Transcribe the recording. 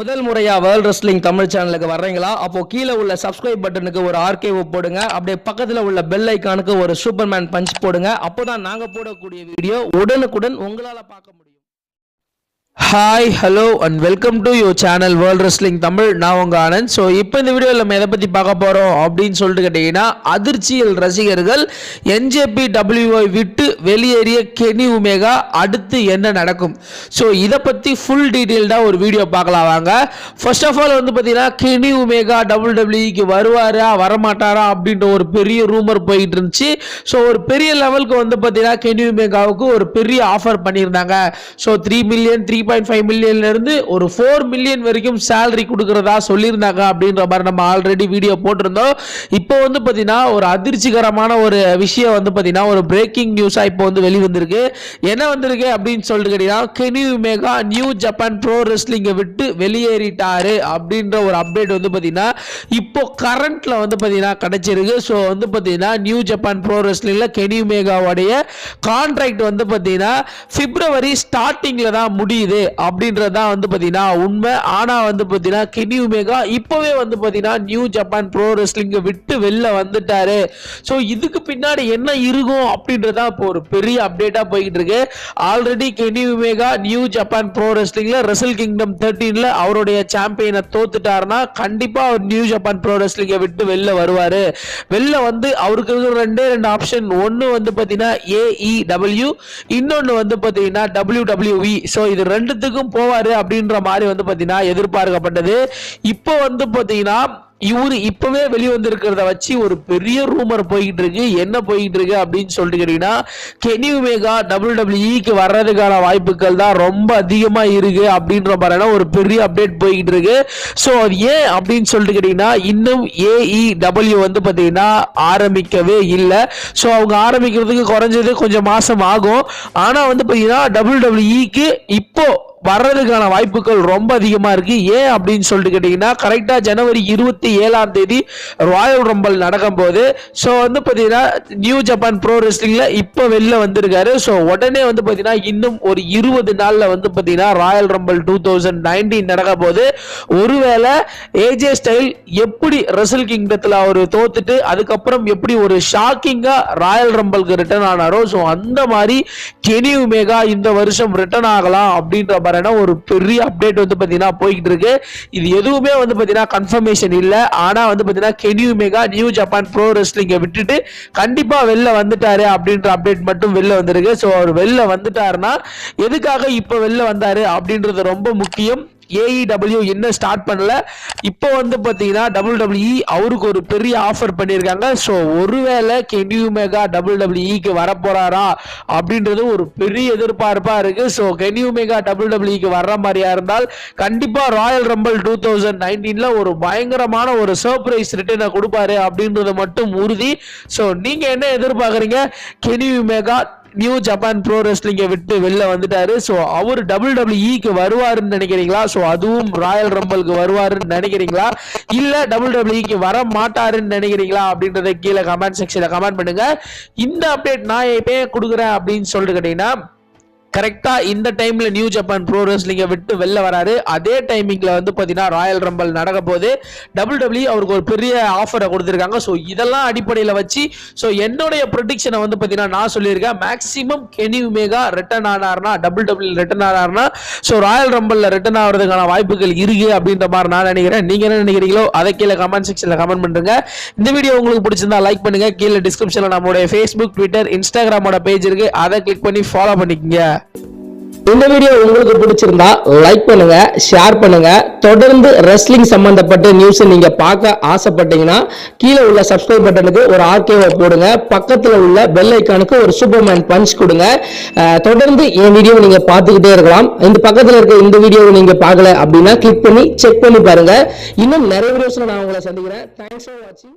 முதல் முறையா world wrestling Tamil சேனலுக்கு வர்றீங்களா? அப்போ கீழே உள்ள சப்ஸ்கிரைப் பட்டனுக்கு ஒரு ஆர்கேவ் போடுங்க. அப்படியே பக்கத்துல உள்ள பெல் ஐகானுக்கு ஒரு சூப்பர்மேன் பஞ்ச் போடுங்க. அப்போதான் நாங்க போடக்கூடிய வீடியோ உடனுக்குடன் உங்களால பார்க்க முடியும். Hi hello and welcome to your channel world wrestling Tamil. நான் உங்க ஆனந்த். ஸோ இப்போ இந்த வீடியோவில் நம்ம எதை பற்றி பார்க்க போகிறோம் அப்படின்னு சொல்லிட்டு கேட்டிங்கன்னா, அதிர்ச்சியில் ரசிகர்கள் NJPW விட்டு வெளியேறிய கெனி உமேகா அடுத்து என்ன நடக்கும்? ஸோ இதை பற்றி ஃபுல் டீட்டெயில்டாக ஒரு வீடியோ பார்க்கலாம் வாங்க. ஃபர்ஸ்ட் ஆஃப் ஆல் வந்து பார்த்தீங்கன்னா, கெனி உமேகா WWEக்கு வருவாரா வரமாட்டாரா அப்படின்ற ஒரு பெரிய ரூமர் போயிட்டு இருந்துச்சு. ஸோ ஒரு பெரிய லெவலுக்கு வந்து பார்த்தீங்கன்னா கெனி உமேகாவுக்கு ஒரு பெரிய ஆஃபர் பண்ணியிருந்தாங்க. ஸோ 3 மில்லியன் 3.5 மில்லியன்ல இருந்து ஒரு 4 மில்லியன் வரைக்கும் சேலரி கொடுக்கறதா சொல்லியிருந்தாங்க அப்படின்ற மாதிரி நம்ம ஆல்ரெடி வீடியோ போட்டிருந்தோம். இப்போ வந்து பார்த்தீங்கன்னா ஒரு அதிர்ச்சிகரமான ஒரு விஷயம் வந்து பார்த்தீங்கன்னா ஒரு பிரேக்கிங் நியூஸாக இப்போ வந்து வெளிவந்திருக்கு. என்ன வந்திருக்கு அப்படின்னு சொல்லிட்டு கேட்டீங்கன்னா, Keni Omega New Japan Pro ரெஸ்லிங்கை விட்டு வெளியேறிட்டாரு அப்படின்ற ஒரு அப்டேட் வந்து பார்த்தீங்கன்னா இப்போ கரண்ட்ல வந்து பார்த்தீங்கன்னா கிடைச்சிருக்கு. ஸோ வந்து பார்த்தீங்கன்னா new Japan Pro ரெஸ்லிங்ல Keni உமேகாவுடைய contract வந்து பார்த்தீங்கன்னா பிப்ரவரி ஸ்டார்டிங்ல தான் முடியுது அப்படின்றதான் வந்து பாத்தீங்கன்னா உண்மை. ஆனா வந்து பாத்தீங்கன்னா கெனி உமேகா இப்பவே வந்து பாத்தீங்கன்னா நியூ ஜப்பான் ப்ரோ ரெஸ்லிங்க விட்டு வெளில வந்துட்டாரு. சோ இதுக்கு பின்னாடி என்ன இருக்கும் அப்படின்றதா இப்போ ஒரு பெரிய அப்டேட்டா போயிட்டு இருக்கு. Already Kenny Omega New Japan Pro ரெஸ்லிங்ல ரெசல் கிங்டம் 13ல அவருடைய சாம்பியனை தோத்துட்டாருன்னா கண்டிப்பா அவர் நியூ ஜப்பான் ப்ரோ ரெஸ்லிங்கை விட்டு வெளில வருவாரு. வெளில வந்து அவருக்கு இருக்கிற ரெண்டு ஆப்ஷன். ஒன்னு வந்து பாத்தீங்கன்னா AEW, இன்னொன்னு வந்து பாத்தீங்கன்னா WWE. சோ இது ரெண்டுத்துக்கும் போவாரு அப்படின்ற மாதிரி வந்து பாத்தீங்கன்னா எதிர்பார்க்கப்பட்டது. இப்போ வந்து பாத்தீங்கன்னா இவரு இப்பவே வெளிவந்திருக்கிறத வச்சு ஒரு பெரிய ரூமர் போயிட்டு இருக்கு. என்ன போயிட்டு இருக்கு அப்படின்னு சொல்லிட்டு கேட்டீங்கன்னா, கெனி உமேகா WWEக்கு வர்றதுக்கான வாய்ப்புகள் தான் ரொம்ப அதிகமா இருக்கு அப்படின்ற மாதிரியான ஒரு பெரிய அப்டேட் போயிட்டு இருக்கு. ஸோ அது ஏன் அப்படின்னு சொல்லிட்டு கேட்டீங்கன்னா, இன்னும் AEW வந்து பாத்தீங்கன்னா ஆரம்பிக்கவே இல்லை. ஸோ அவங்க ஆரம்பிக்கிறதுக்கு குறைஞ்சது கொஞ்சம் மாசம் ஆகும். ஆனா வந்து பாத்தீங்கன்னா WWEக்கு இப்போ வர்றதுக்கான வாய்ப்புகள் ரொம்ப அதிகமா இருக்கு. ஏன் அப்படின்னு சொல்லிட்டு கேட்டீங்கன்னா, கரெக்டா ஜனவரி 27ஆம் தேதி ராயல் ரம்பல் நடக்கும் போது ஸோ வந்து பாத்தீங்கன்னா நியூ ஜப்பான் ப்ரோ ரெஸ்லிங்ல இப்போ வெளில வந்திருக்காரு. ஸோ உடனே வந்து பாத்தீங்கன்னா இன்னும் ஒரு 20 நாள்ல வந்து பாத்தீங்கன்னா ராயல் ரம்பல் 2019 நடக்க போது. ஒருவேளை AJ ஸ்டைல் எப்படி ரெசல் கிங்டத்துல அவரு தோத்துட்டு அதுக்கப்புறம் எப்படி ஒரு ஷாக்கிங்கா ராயல் ரம்பலுக்கு ரிட்டர்ன் ஆனாரோ, ஸோ அந்த மாதிரி கெனி உமேகா இந்த வருஷம் ரிட்டர்ன் ஆகலாம் அப்படின்ற ஒரு பெரிய அப்டேட் வந்து பாத்தீங்கன்னா போயிட்டு இருக்கு. இது எதுவுமே வந்து பாத்தீங்கன்னா கன்ஃபர்மேஷன் இல்ல. ஆனா வந்து பாத்தீங்கன்னா Keni Omega New Japan Pro ரெஸ்லிங்கை விட்டுட்டு கண்டிப்பா வெளில வந்துட்டாரு அப்படின்ற அப்டேட் மட்டும் வெளில வந்திருக்கு. சோ அவர் வெளில வந்துட்டாருன்னா எதுக்காக இப்ப வெளில வந்தாரு அப்படின்றது ரொம்ப முக்கியம். AEW என்ன ஸ்டார்ட் பண்ணல. இப்போ வந்து பாத்தீங்கன்னா WWE அவருக்கு ஒரு பெரிய ஆஃபர் பண்ணியிருக்காங்க. ஸோ ஒருவேளை கெனி உமேகா WWEக்கு வரப்போறாரா அப்படின்றது ஒரு பெரிய எதிர்பார்ப்பா இருக்கு. ஸோ கெனி உமேகா WWEக்கு வர்ற மாதிரியா இருந்தால் கண்டிப்பா ராயல் ரம்பல் 2019ல ஒரு பயங்கரமான ஒரு சர்ப்ரைஸ் ரிட்டர்னை கொடுப்பாரு அப்படின்றது மட்டும் உறுதி. ஸோ நீங்க என்ன எதிர்பார்க்குறீங்க? Keni Omega New Japan Pro ரெஸ்லிங்கை விட்டு வெளில வந்துட்டாரு. ஸோ அவர் WWEக்கு வருவாருன்னு நினைக்கிறீங்களா? ஸோ அதுவும் ராயல் ரம்பலுக்கு வருவாருன்னு நினைக்கிறீங்களா? இல்ல WWEக்கு வர மாட்டாருன்னு நினைக்கிறீங்களா அப்படின்றத கீழே கமெண்ட் செக்ஷன்ல கமெண்ட் பண்ணுங்க. இந்த அப்டேட் நான் எப்பே கொடுக்குறேன் அப்படின்னு சொல்லிட்டு கேட்டீங்கன்னா, கரெக்டா இந்த டைம்ல நியூ ஜப்பான் ப்ரோ ரெஸ்லிங்கை விட்டு வெளில வராரு. அதே டைமிங்ல வந்து பாத்தீங்கன்னா ராயல் ரம்பல் நடக்க போது WWE அவருக்கு ஒரு பெரிய ஆஃபரை கொடுத்திருக்காங்க. ஸோ இதெல்லாம் அடிப்படையில் வச்சு ஸோ என்னுடைய ப்ரெடிக்ஷனை வந்து பாத்தீங்கன்னா நான் சொல்லியிருக்கேன். மேக்ஸிமம் கெனி உமேகா ரிட்டர்ன் ஆனார்னா WWE ரிட்டர்ன் ஆனார்னா ஸோ ராயல் ரம்பல்ல ரிட்டர்ன் ஆகிறதுக்கான வாய்ப்புகள் இருக்கு அப்படின்ற மாதிரி நான் நினைக்கிறேன். நீங்க என்ன நினைக்கிறீங்களோ அதை கீழே கமெண்ட் செக்ஷன்ல கமெண்ட் பண்ணுங்க. இந்த வீடியோ உங்களுக்கு பிடிச்சிருந்தா லைக் பண்ணுங்க. கீழே டிஸ்கிரிப்ஷன்ல நம்மளுடைய ஃபேஸ்புக், ட்விட்டர், இன்ஸ்டாகிராமோட பேஜ் இருக்கு. அதை கிளிக் பண்ணி ஃபாலோ பண்ணிக்கங்க. இந்த வீடியோ உங்களுக்கு பிடிச்சிருந்தா லைக் பண்ணுங்க, ஷேர் பண்ணுங்க. தொடர்ந்து ரெஸ்லிங் சம்பந்தப்பட்ட நியூஸ் நீங்க பார்க்க ஆசைப்பட்டீங்கன்னா கீழே உள்ள சப்ஸ்கிரைப் பட்டனுக்கு ஒரு ஆர்கேவை போடுங்க. பக்கத்துல உள்ள பெல் ஐக்கானுக்கு ஒரு சூப்பர்மேன் பஞ்ச் கொடுங்க. தொடர்ந்து என் வீடியோ நீங்க பார்த்துக்கிட்டே இருக்கலாம். இந்த பக்கத்துல இருக்க இந்த வீடியோவை நீங்க பார்க்கல அப்படின்னா கிளிக் பண்ணி செக் பண்ணி பாருங்க. இன்னும் நிறைய வீடியோஸ்ல நான் உங்களை சந்திக்கிறேன். தேங்க்ஸ் ஃபார் வாட்சிங்.